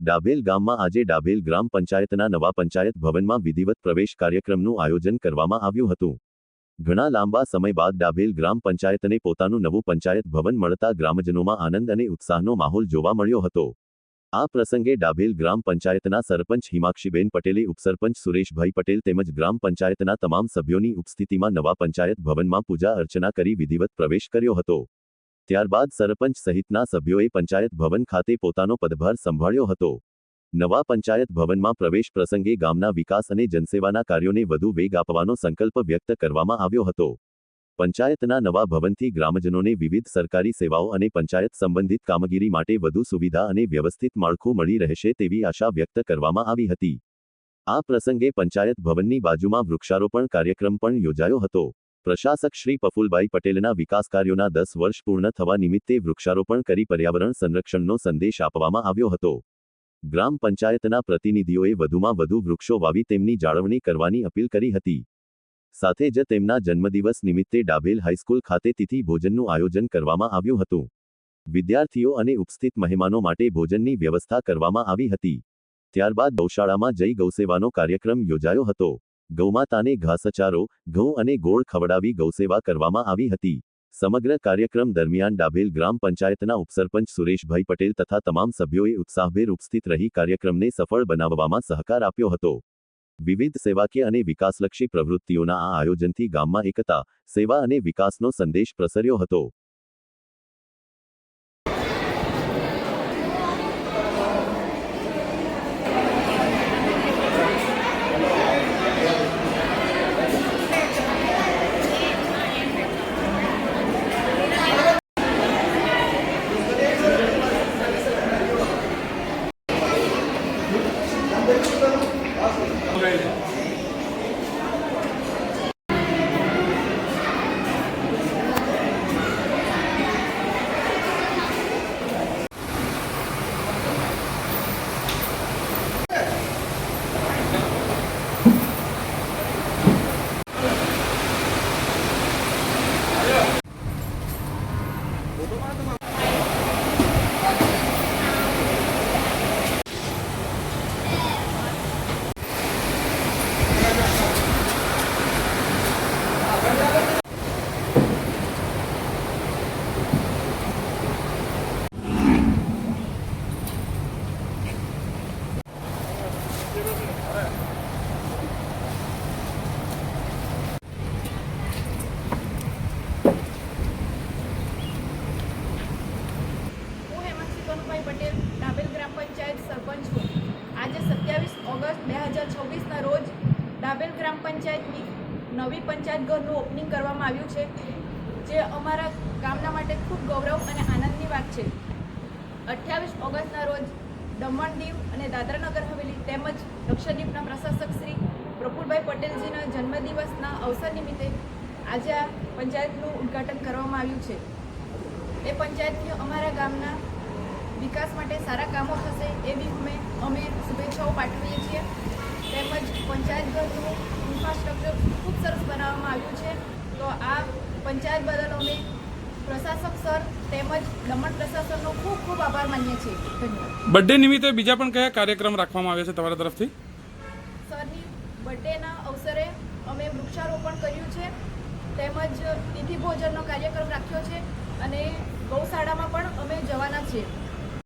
ડાભેલ ગામમાં આજે ડાભેલ ગ્રામ પંચાયતના નવા પંચાયત ભવનમાં વિધિવત પ્રવેશ કાર્યક્રમનું આયોજન કરવામાં આવ્યું હતું. ઘણા લાંબા સમય બાદ ડાભેલ ગ્રામ પંચાયતને પોતાનું નવું પંચાયત ભવન મળતા ગ્રામજનોમાં આનંદ અને ઉત્સાહનો માહોલ જોવા મળ્યો હતો. આ પ્રસંગે ડાભેલ ગ્રામ પંચાયતના સરપંચ હિમાક્ષીબેન પટેલે ઉપસરપંચ સુરેશભાઈ પટેલ તેમજ ગ્રામ પંચાયતના તમામ સભ્યોની ઉપસ્થિતિમાં નવા પંચાયત ભવનમાં પૂજા અર્ચના કરી વિધિવત પ્રવેશ કર્યો હતો. ત્યારબાદ સરપંચ સહિતના સભ્યોએ પંચાયત ભવન ખાતે પોતાનો પદભાર સંભાળ્યો હતો. નવા પંચાયત ભવનમાં પ્રવેશ પ્રસંગે ગામના વિકાસ અને જનસેવાના કાર્યોને વધુ વેગ આપવાનો સંકલ્પ વ્યક્ત કરવામાં આવ્યો હતો. પંચાયતના નવા ભવનથી ગ્રામજનોને વિવિધ સરકારી સેવાઓ અને પંચાયત સંબંધિત કામગીરી માટે વધુ સુવિધા અને વ્યવસ્થિત માળખું મળી રહેશે તેવી આશા વ્યક્ત કરવામાં આવી હતી. આ પ્રસંગે પંચાયત ભવનની બાજુમાં વૃક્ષારોપણ કાર્યક્રમ પણ યોજાયો હતો. પ્રશાસક શ્રી પ્રફુલભાઈ પટેલના વિકાસ કાર્યોના 10 વર્ષ પૂર્ણ થવા નિમિત્તે વૃક્ષારોપણ કરી પર્યાવરણ સંરક્ષણનો સંદેશ આપવામાં આવ્યો હતો. ગ્રામ પંચાયતના પ્રતિનિધિઓએ વધુમાં વધુ વૃક્ષો વાવી તેમની જાળવણી કરવાની અપીલ કરી હતી. સાથે જ તેમના જન્મદિવસ નિમિત્તે ડાભેલ હાઈસ્કૂલ ખાતે તિથિ ભોજનનું આયોજન કરવામાં આવ્યું હતું. વિદ્યાર્થીઓ અને ઉપસ્થિત મહેમાનો માટે ભોજનની વ્યવસ્થા કરવામાં આવી હતી. ત્યારબાદ ગૌશાળામાં જઈ ગૌસેવાનો કાર્યક્રમ યોજાયો હતો. ગૌમાતાને ઘાસચારો, ઘઉં અને ગોળ ખવડાવી ગૌસેવા કરવામાં આવી હતી. સમગ્ર કાર્યક્રમ દરમિયાન ડાભેલ ગ્રામ પંચાયતના ઉપસરપંચ સુરેશભાઈ પટેલ તથા તમામ સભ્યોએ ઉત્સાહભેર ઉપસ્થિત રહી કાર્યક્રમને સફળ બનાવવામાં સહકાર આપ્યો હતો. વિવિધ સેવાકીય અને વિકાસલક્ષી પ્રવૃત્તિઓના આ આયોજનથી ગામમાં એકતા, સેવા અને વિકાસનો સંદેશ પ્રસર્યો હતો. પટેલ ડાભેલ ગ્રામ પંચાયત સરપંચ છું. આજે 27 ઓગસ્ટ 2026ના રોજ ડાભેલ ગ્રામ પંચાયતની નવી પંચાયત ઘરનું ઓપનિંગ કરવામાં આવ્યું છે, જે અમારા ગામના માટે ખૂબ ગૌરવ અને આનંદની વાત છે. 28 ઓગસ્ટના રોજ દમણ દીવ અને દાદરા નગર હવેલી તેમજ લક્ષદ્વીપના પ્રશાસક શ્રી પ્રફુલભાઈ પટેલજીના જન્મદિવસના અવસર નિમિત્તે આજે આ પંચાયતનું ઉદ્ઘાટન કરવામાં આવ્યું છે. એ પંચાયતથી અમારા ગામના વિકાસ માટે સારા કામો થશે એવી અમે શુભેચ્છાઓ પાઠવીએ છીએ. તેમજ પંચાયત ઘરનું ઇન્ફ્રાસ્ટ્રક્ચર ખૂબ સરસ બનાવવામાં આવ્યું છે. તો આ પંચાયત બદલ અમે પ્રશાસક સર તેમજ દમણ પ્રશાસનનો ખૂબ ખૂબ આભાર માનીએ છીએ. ધન્યવાદ. બર્થડે નિમિત્તે બીજા પણ કયા કાર્યક્રમ રાખવામાં આવે છે તમારા તરફથી? સરની બર્થડેના અવસરે અમે વૃક્ષારોપણ કર્યું છે, તેમજ તિથિ ભોજનનો કાર્યક્રમ રાખ્યો છે અને ગૌશાળામાં પણ અમે જવાના છીએ.